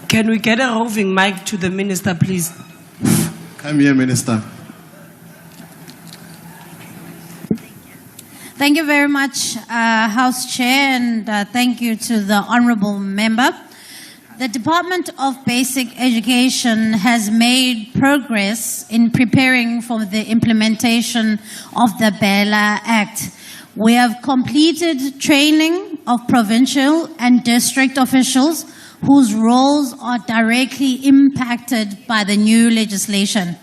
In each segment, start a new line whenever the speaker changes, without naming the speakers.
Can we get a roving mic to the minister, please?
Come here, Minister.
Thank you very much, House Chair, and thank you to the Honourable Member. The Department of Basic Education has made progress in preparing for the implementation of the BELA Act. We have completed training of provincial and district officials whose roles are directly impacted by the new legislation.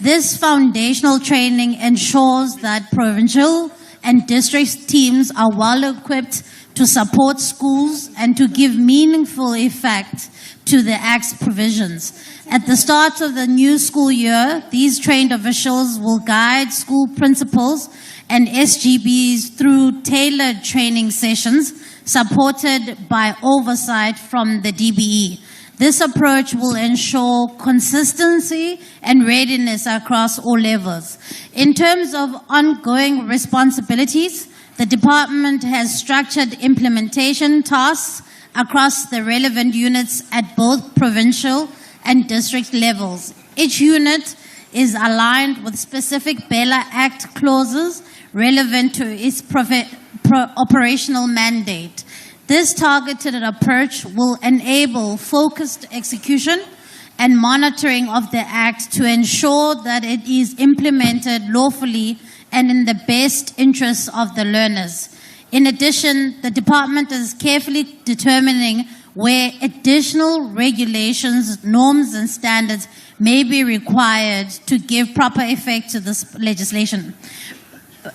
This foundational training ensures that provincial and district teams are well equipped to support schools and to give meaningful effect to the Act's provisions. At the start of the new school year, these trained officials will guide school principals and SGBs through tailored training sessions supported by oversight from the DBE. This approach will ensure consistency and readiness across all levels. In terms of ongoing responsibilities, the department has structured implementation tasks across the relevant units at both provincial and district levels. Each unit is aligned with specific BELA Act clauses relevant to its operational mandate. This targeted approach will enable focused execution and monitoring of the Act to ensure that it is implemented lawfully and in the best interests of the learners. In addition, the department is carefully determining where additional regulations, norms and standards may be required to give proper effect to this legislation.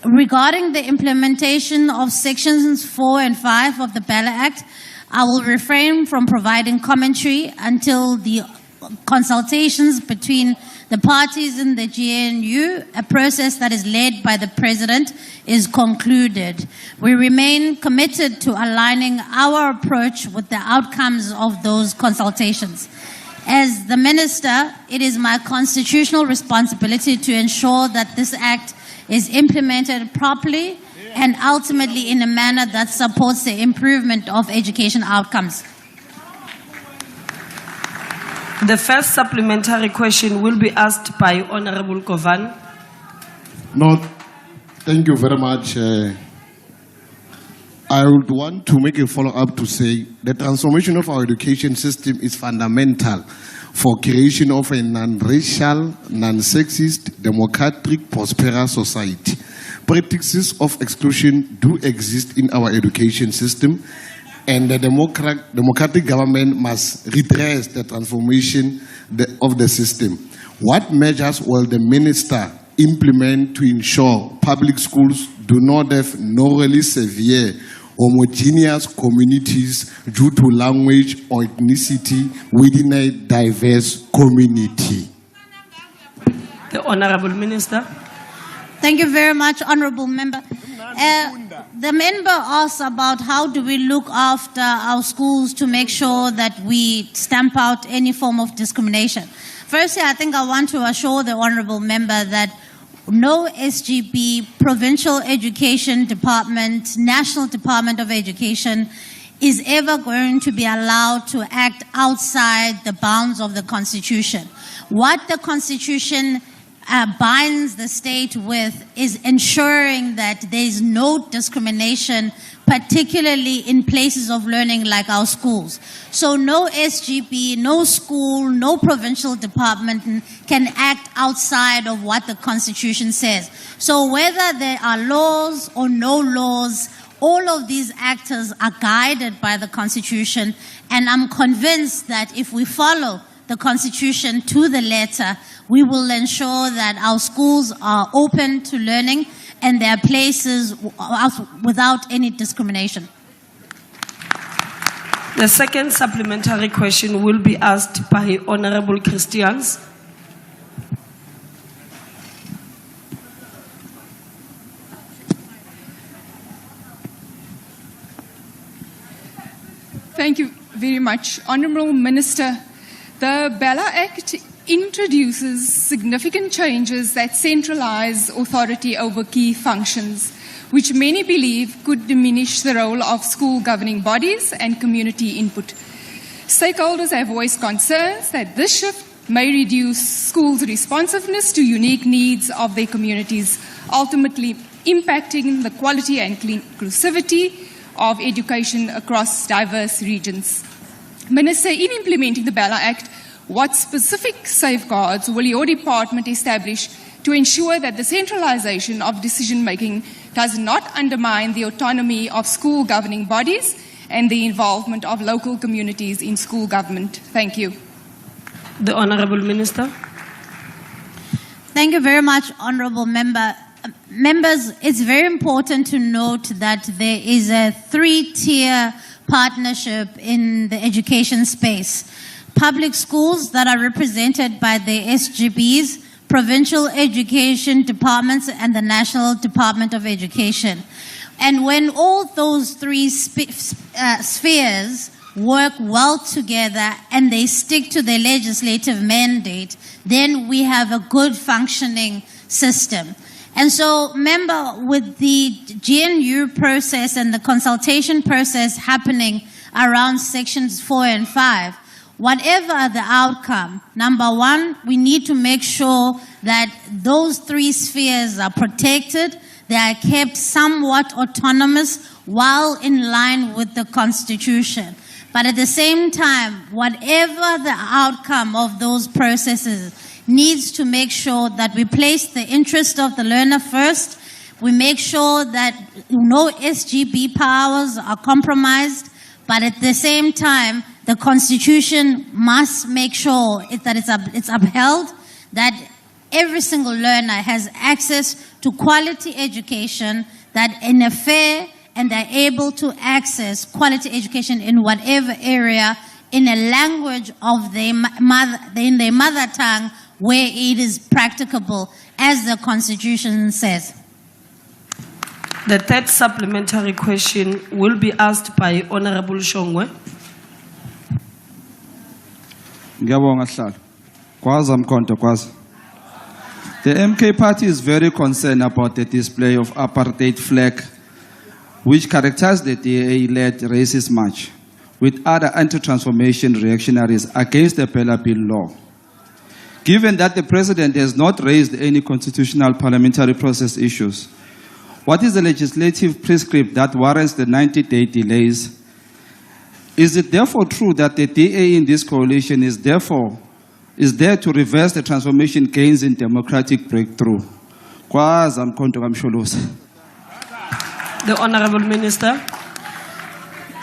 Regarding the implementation of sections 4 and 5 of the BELA Act, I will refrain from providing commentary until the consultations between the parties in the GNU, a process that is led by the President, is concluded. We remain committed to aligning our approach with the outcomes of those consultations. As the Minister, it is my constitutional responsibility to ensure that this Act is implemented properly and ultimately in a manner that supports the improvement of education outcomes.
The first supplementary question will be asked by Honorable Kovan.
No, thank you very much. I would want to make a follow-up to say the transformation of our education system is fundamental for creation of a non-racial, non-sexist, democratic, prosperous society. Practices of exclusion do exist in our education system, and the democratic government must redress the transformation of the system. What measures will the minister implement to ensure public schools do not have morally severe homogeneous communities due to language or ethnicity within a diverse community?
The Honorable Minister.
Thank you very much, Honourable Member. The member asked about how do we look after our schools to make sure that we stamp out any form of discrimination. Firstly, I think I want to assure the Honourable Member that no SGB, Provincial Education Department, National Department of Education is ever going to be allowed to act outside the bounds of the Constitution. What the Constitution binds the state with is ensuring that there is no discrimination, particularly in places of learning like our schools. So no SGB, no school, no provincial department can act outside of what the Constitution says. So whether there are laws or no laws, all of these actors are guided by the Constitution, and I'm convinced that if we follow the Constitution to the letter, we will ensure that our schools are open to learning and their places without any discrimination.
The second supplementary question will be asked by Honorable Christians.
Thank you very much. Honourable Minister, the BELA Act introduces significant changes that centralise authority over key functions, which many believe could diminish the role of school governing bodies and community input. Stakeholders have voiced concerns that this shift may reduce schools' responsiveness to unique needs of their communities, ultimately impacting the quality and inclusivity of education across diverse regions. Minister, in implementing the BELA Act, what specific safeguards will your department establish to ensure that the centralization of decision-making does not undermine the autonomy of school governing bodies and the involvement of local communities in school government? Thank you.
The Honourable Minister.
Thank you very much, Honourable Member. Members, it's very important to note that there is a three-tier partnership in the education space. Public schools that are represented by the SGBs, provincial education departments, and the National Department of Education. And when all those three spheres work well together and they stick to their legislative mandate, then we have a good functioning system. And so, member, with the GNU process and the consultation process happening around sections 4 and 5, whatever the outcome, number one, we need to make sure that those three spheres are protected, they are kept somewhat autonomous while in line with the Constitution. But at the same time, whatever the outcome of those processes needs to make sure that we place the interest of the learner first, we make sure that no SGB powers are compromised, but at the same time, the Constitution must make sure that it's upheld, that every single learner has access to quality education, that in a fair and they're able to access quality education in whatever area in a language of their mother tongue where it is practicable, as the Constitution says.
The third supplementary question will be asked by Honourable Shongwe.
Ngiyabonga Sihlalo. Kwazi Mkhonto kwazi. The MK party is very concerned about the display of apartheid flag which characterized the DA-led racist march with other anti-transformation reactionaries against the BELA Bill law. Given that the President has not raised any constitutional parliamentary process issues, what is the legislative prescript that warrants the 90-day delays? Is it therefore true that the DA in this coalition is there to reverse the transformation gains in democratic breakthrough?
The Honourable Minister.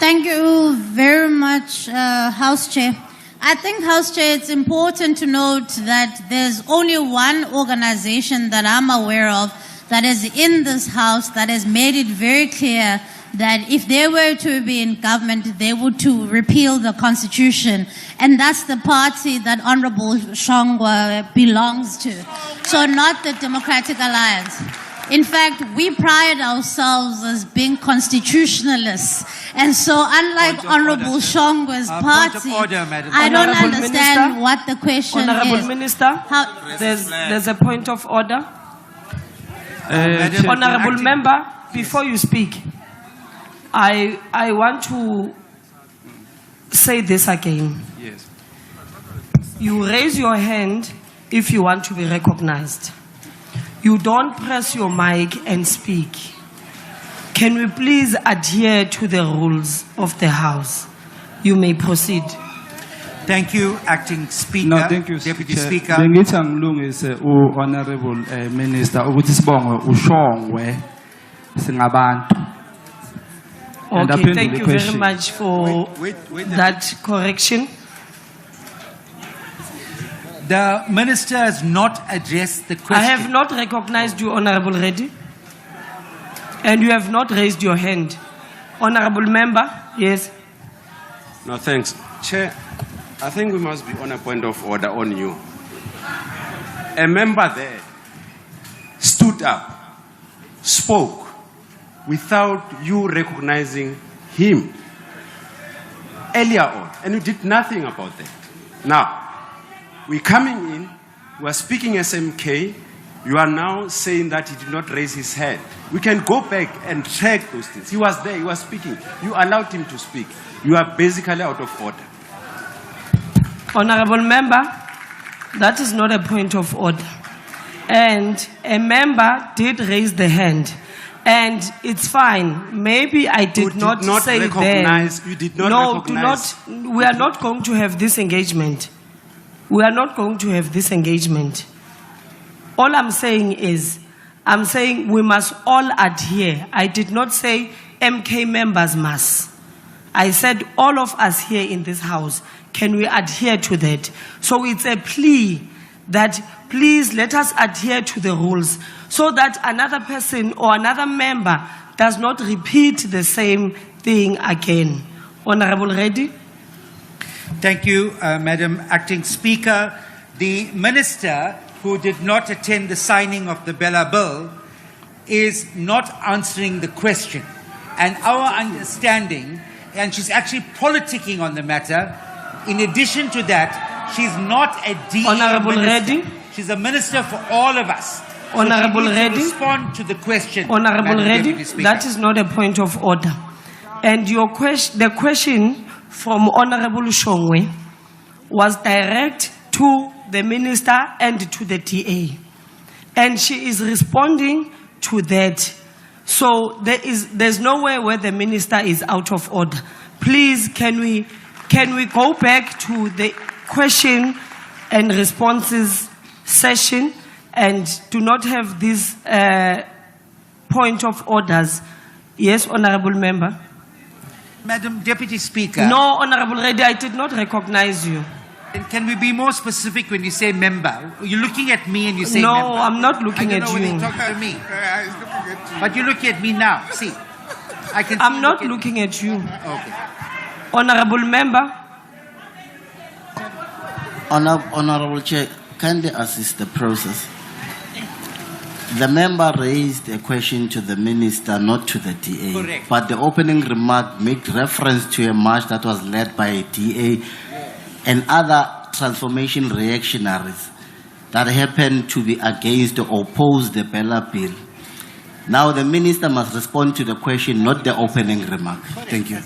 Thank you very much, House Chair. I think, House Chair, it's important to note that there's only one organization that I'm aware of that is in this House that has made it very clear that if they were to be in government, they would to repeal the Constitution. And that's the party that Honourable Shongwe belongs to. So not the Democratic Alliance. In fact, we pride ourselves as being constitutionalists. And so unlike Honourable Shongwe's party, I don't understand what the question is.
Honourable Minister, there's a point of order. Honourable Member, before you speak, I want to say this again.
Yes.
You raise your hand if you want to be recognized. You don't press your mic and speak. Can we please adhere to the rules of the House? You may proceed.
Thank you, Acting Speaker.
No, thank you,
Deputy
Chair.
Speaker.
Bengithi angilungise Honourable Minister ukuthi sibonge uShongwe singabantu.
Okay, thank you very much for
Wait,
that correction.
The Minister has not addressed the question.
I have not recognized you, Honourable Reddy. And you have not raised your hand. Honourable Member, yes.
No, thanks. Chair, I think we must be on a point of order on you. A member there stood up, spoke, without you recognizing him earlier on, and you did nothing about that. Now, we're coming in, we're speaking SMK, you are now saying that he did not raise his hand. We can go back and track those things. He was there, he was speaking. You allowed him to speak. You are basically out of order.
Honorable member, that is not a point of order. And a member did raise the hand. And it's fine. Maybe I did not say
recognize,
then.
you did not
no,
recognize.
we are not going to have this engagement. We are not going to have this engagement. All I'm saying is, I'm saying we must all adhere. I did not say MK members must. I said all of us here in this house, can we adhere to that? So it's a plea that please let us adhere to the rules so that another person or another member does not repeat the same thing again. Honorable Reddy.
Thank you, Madam Acting Speaker. The Minister who did not attend the signing of the BELA bill is not answering the question. And our understanding, and she's actually politicking on the matter, in addition to that, she's not a DA
Honorable
minister.
Reddy.
She's a minister for all of us.
Honorable
so she needs
Reddy.
to respond to the question.
Honorable
Madam
Reddy,
Deputy Speaker.
that is not a point of order. And your the question from Honorable Shongwe was direct to the minister and to the DA. And she is responding to that. So there's no way where the minister is out of order. Please, can we go back to the question and responses session and do not have this point of orders? Yes, Honorable Member.
Madam Deputy Speaker.
No, Honorable Reddy, I did not recognize you.
And can we be more specific when you say member? You're looking at me and you say
No,
member.
I'm not looking
I
at
don't know whether
you.
you're talking to me. But you're looking at me now. See, I can.
I'm
see
not
look
looking at you.
Okay.
Honorable Member.
Honorable Chair, kindly assist the process. The member raised a question to the minister, not to the DA.
Correct.
But the opening remark made reference to a march that was led by a DA and other transformation reactionaries that happened to be against or oppose the BELA bill. Now the minister must respond to the question, not the opening remark. Thank you.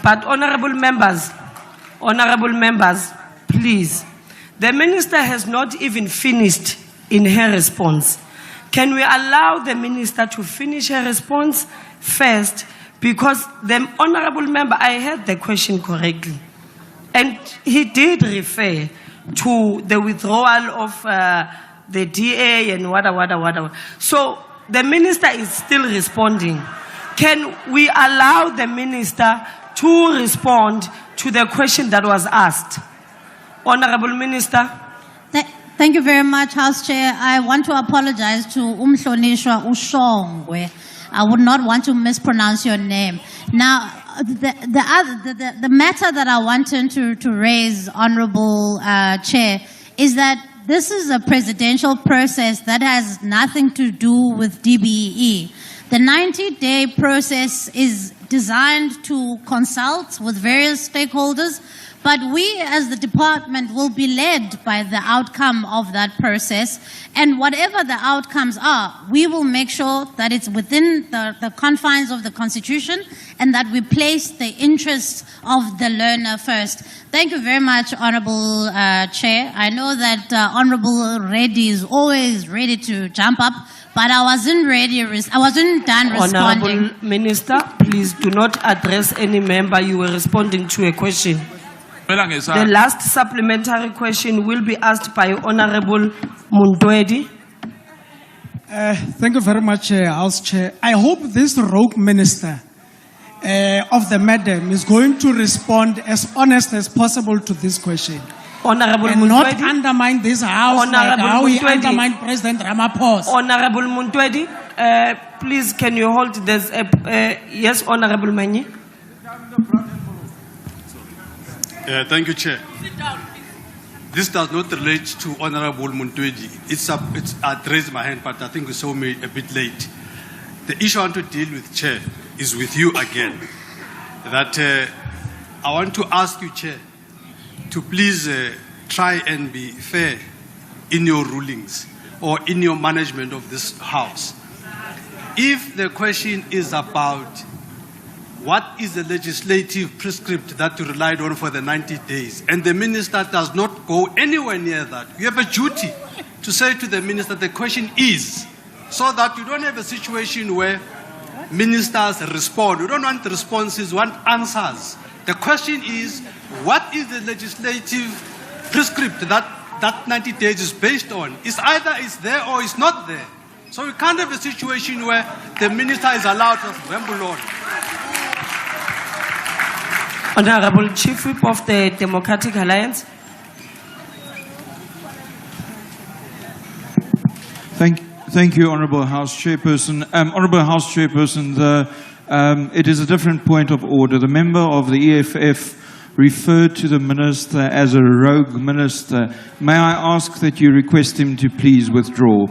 But honorable members, please. The minister has not even finished in her response. Can we allow the minister to finish her response first? Because the honorable member, I heard the question correctly. And he did refer to the withdrawal of the DA and whatever. So the minister is still responding. Can we allow the minister to respond to the question that was asked? Honorable Minister.
Thank you very much, House Chair. I want to apologize to Umhlonishwa Ushongwe. I would not want to mispronounce your name. Now, the matter that I wanted to raise, Honorable Chair, is that this is a presidential process that has nothing to do with DBE. The 90-day process is designed to consult with various stakeholders, but we as the department will be led by the outcome of that process. And whatever the outcomes are, we will make sure that it's within the confines of the Constitution and that we place the interests of the learner first. Thank you very much, Honorable Chair. I know that Honorable Reddy is always ready to jump up, but I wasn't done responding.
Honorable Minister, please do not address any member. You were responding to a question. The last supplementary question will be asked by Honorable Muntwedi.
Thank you very much, House Chair. I hope this rogue minister of the madam is going to respond as honest as possible to this question.
Honorable
and not
Muntwedi.
undermine this house
Honorable
like how he
Muntwedi.
undermined President Ramaphosa.
Honorable Muntwedi, please can you hold this? Yes, Honorable Manyi.
Thank you, Chair. This does not relate to Honorable Muntwedi. I raised my hand, but I think you saw me a bit late. The issue I want to deal with, Chair, is with you again. That I want to ask you, Chair, to please try and be fair in your rulings or in your management of this House. If the question is about what is the legislative prescript that you relied on for the 90 days? And the minister does not go anywhere near that. You have a duty to say to the minister, the question is, so that you don't have a situation where ministers respond. You don't want responses, you want answers. The question is, what is the legislative prescript that 90 days is based on? It's either it's there or it's not there. So we can't have a situation where the minister is allowed to ramble on.
Honorable Chief Whip of the Democratic Alliance.
Thank you, Honourable House Chairperson. Honourable House Chairperson, it is a different point of order. The member of the EFF referred to the minister as a rogue minister. May I ask that you request him to please withdraw?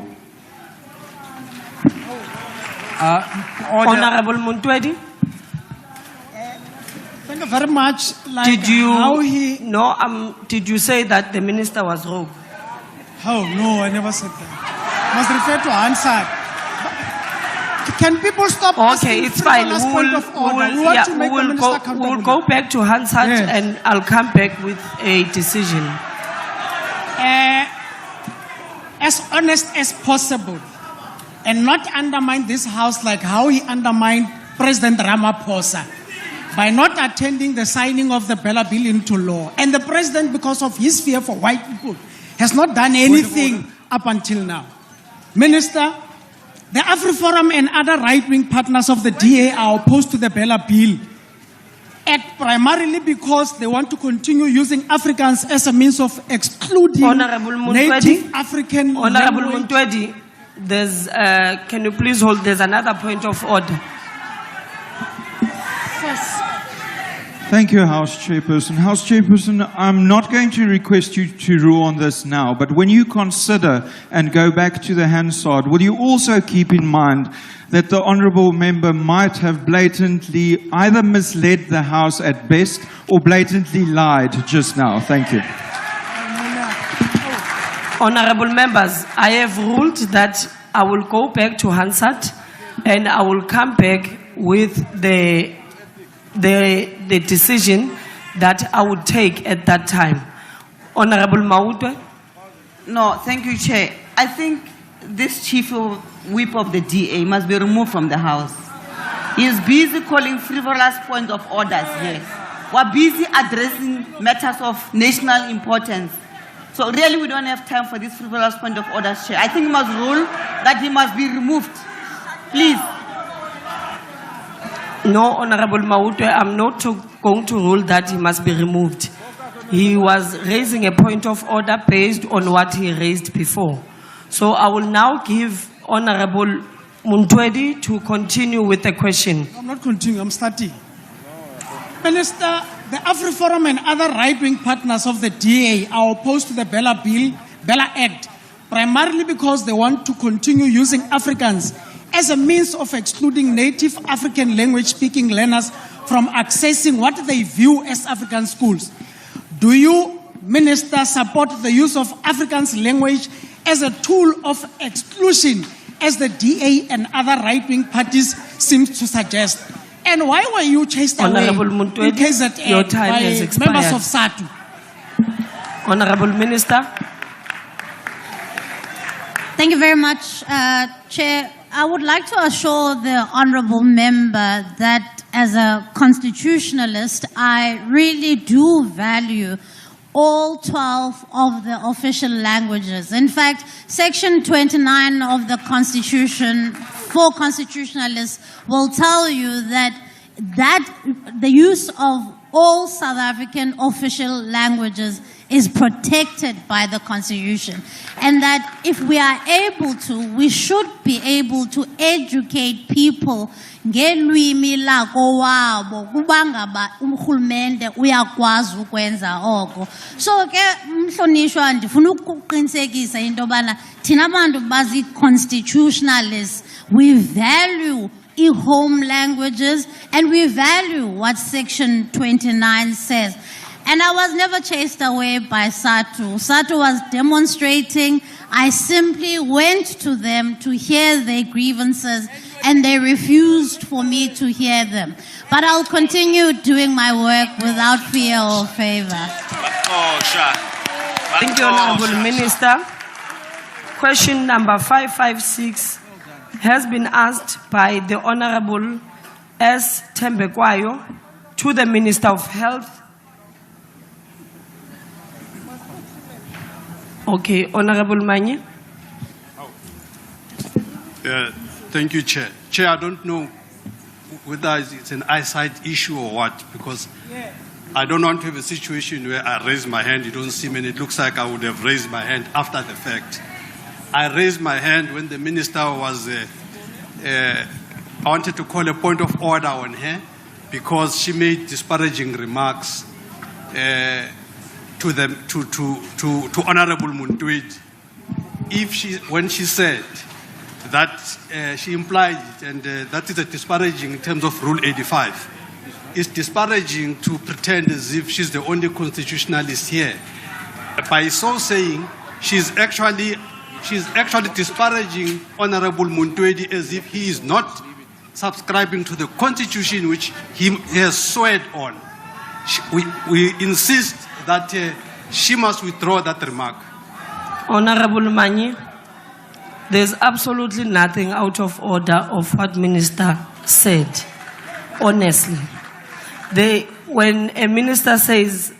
Honorable Muntwedi.
Thank you very much.
Did you say that the minister was rogue?
Oh, no, I never said that. I was referred to Hansard. Can people stop
Okay, it's fine. We'll go back to Hansard,
Yes.
and I'll come back with a decision.
As honest as possible and not undermine this house like how he undermined President Ramaphosa by not attending the signing of the BELA bill into law. And the president, because of his fear for white people, has not done anything up until now. Minister, the AfriForum and other right-wing partners of the DA are opposed to the BELA bill, primarily because they want to continue using Africans as a means of excluding
Honorable
native
Muntwedi.
African
Honorable
language.
Muntwedi, there's, can you please hold? There's another point of order.
Thank you, House Chairperson. House Chairperson, I'm not going to request you to rule on this now, but when you consider and go back to the Hansard, will you also keep in mind that the honourable member might have blatantly either misled the House at best or blatantly lied just now? Thank you.
Honorable members, I have ruled that I will go back to Hansard and I will come back with the decision that I would take at that time. Honorable Mautwe.
No, thank you, Chair. I think this chief whip of the DA must be removed from the House. He is busy calling frivolous point of orders here. We're busy addressing matters of national importance. So really we don't have time for this frivolous point of orders, Chair. I think he must rule that he must be removed. Please.
No, Honorable Mautwe, I'm not going to rule that he must be removed. He was raising a point of order based on what he raised before. So I will now give Honorable Muntwedi to continue with the question.
I'm not continuing, I'm starting. Minister, the AfriForum and other right-wing partners of the DA are opposed to the BELA Act, primarily because they want to continue using Africans as a means of excluding native African language-speaking learners from accessing what they view as African schools. Do you, Minister, support the use of Afrikaans language as a tool of exclusion, as the DA and other right-wing parties seem to suggest? And why were you chased away in KZN
your time has
by
expired.
members of SATU?
Honorable Minister.
Thank you very much, Chair. I would like to assure the honourable member that as a constitutionalist, I really do value all 12 of the official languages. In fact, Section 29 of the Constitution for constitutionalists will tell you that the use of all South African official languages is protected by the Constitution. And that if we are able to, we should be able to educate people ngelwimi lako wabo kubangaba umhulumende uyakwazi ukwenza oko. So ke mhlonishwa ndifuna ukuqinisekisa into bana thina bantu bazi constitutionalists, we value home languages and we value what Section 29 says. And I was never chased away by SATU. SATU was demonstrating. I simply went to them to hear their grievances and they refused for me to hear them. But I'll continue doing my work without fear or favor.
Thank you, Honorable Minister. Question number 556 has been asked by the Honorable S. Tembekwayo to the Minister of Health. Okay, Honorable Manye.
Thank you, Chair. Chair, I don't know whether it's an eyesight issue or what, because I don't want to have a situation where I raise my hand, you don't see me, and it looks like I would have raised my hand after the fact. I raised my hand when the minister was, I wanted to call a point of order on her because she made disparaging remarks to Honorable Muntwedi. When she said that she implied it, and that is a disparaging in terms of Rule 85. It's disparaging to pretend as if she's the only constitutionalist here. By so saying, she's actually disparaging Honorable Muntwedi as if he is not subscribing to the Constitution which he has sworn on. We insist that she must withdraw that remark.
Honorable Manye, there's absolutely nothing out of order of what Minister said, honestly. When a minister says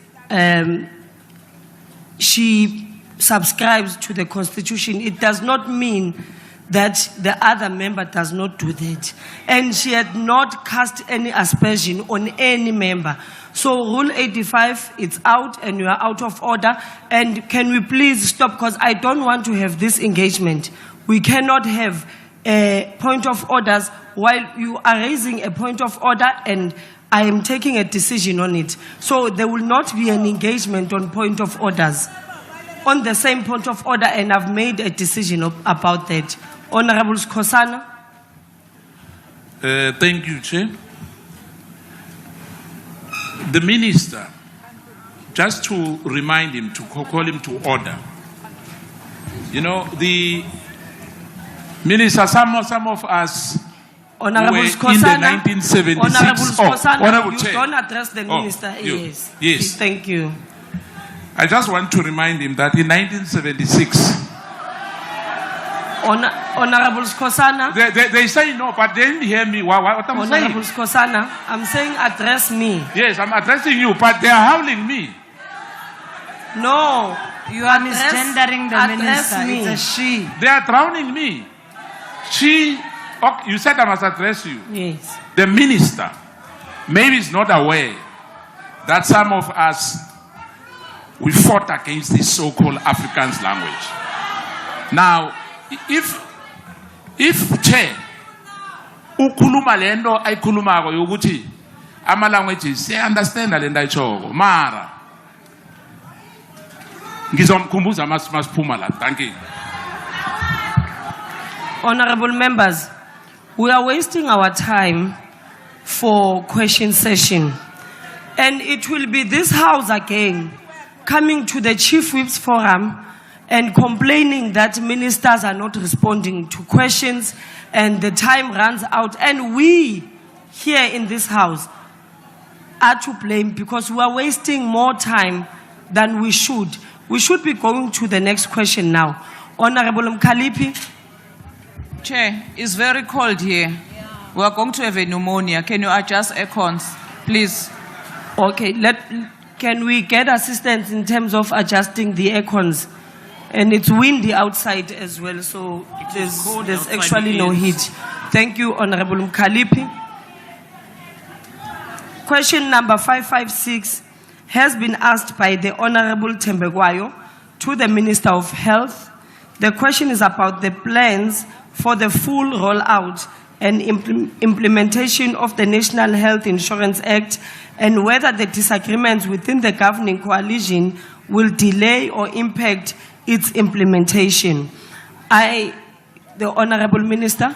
she subscribes to the Constitution, it does not mean that the other member does not do that. And she had not cast any aspersion on any member. So Rule 85, it's out and you are out of order. And can we please stop, because I don't want to have this engagement. We cannot have a point of orders while you are raising a point of order and I am taking a decision on it. So there will not be an engagement on point of orders. On the same point of order, and I've made a decision about that. Honorable Skosana.
Thank you, Chair. The minister, just to remind him, to call him to order. You know, the minister, some of us
Honorable
were
Skosana,
in the 1976.
Honorable Skosana,
Honorable
you
Chair.
don't address the minister.
Yes.
Yes. Thank you.
I just want to remind him that in 1976,
Honorable Skosana.
They say no, but they didn't hear me. What I'm saying?
Honorable Skosana, I'm saying address me.
Yes, I'm addressing you, but they are howling me.
No.
You are misgendering the minister.
Me.
It's a she.
They are drowning me. She, okay, you said I must address you.
Yes.
The minister maybe is not aware that some of us, we fought against this so-called Afrikaans language. Now, if Chair, ukhuluma lento ayikhulumako yokuthi ama languages I understand lento ayitshoko mara ngizomkhumbuza masiphuma la. Thank you.
Honorable members, we are wasting our time for question session. And it will be this house again coming to the Chief Whips Forum and complaining that ministers are not responding to questions and the time runs out. And we here in this house are to blame because we are wasting more time than we should. We should be going to the next question now. Honorable Mkalipi.
Chair, it's very cold here. We are going to have a pneumonia. Can you adjust aircons, please?
Okay, can we get assistance in terms of adjusting the aircons? And it's windy outside as well, so there's actually no heat. Thank you, Honorable Mkalipi. Question number 556 has been asked by the Honorable Tembekwayo to the Minister of Health. The question is about the plans for the full rollout and implementation of the National Health Insurance Act and whether the disagreements within the governing coalition will delay or impact its implementation. The Honorable Minister.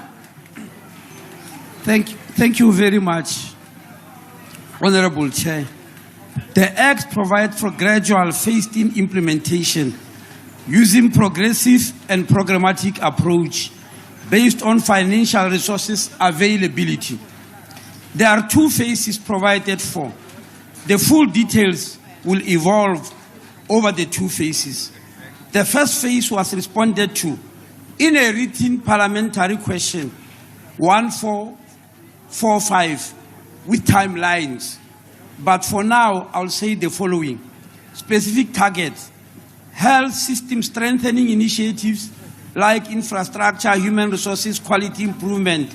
Thank you very much, Honorable Chair. The Act provides for gradual phased-in implementation using progressive and programmatic approach based on financial resources availability. There are 2 phases provided for. The full details will evolve over the 2 phases. The first phase was responded to in a written parliamentary question 1445 with timelines. But for now, I'll say the following. Specific targets: health system strengthening initiatives like infrastructure, human resources, quality improvement,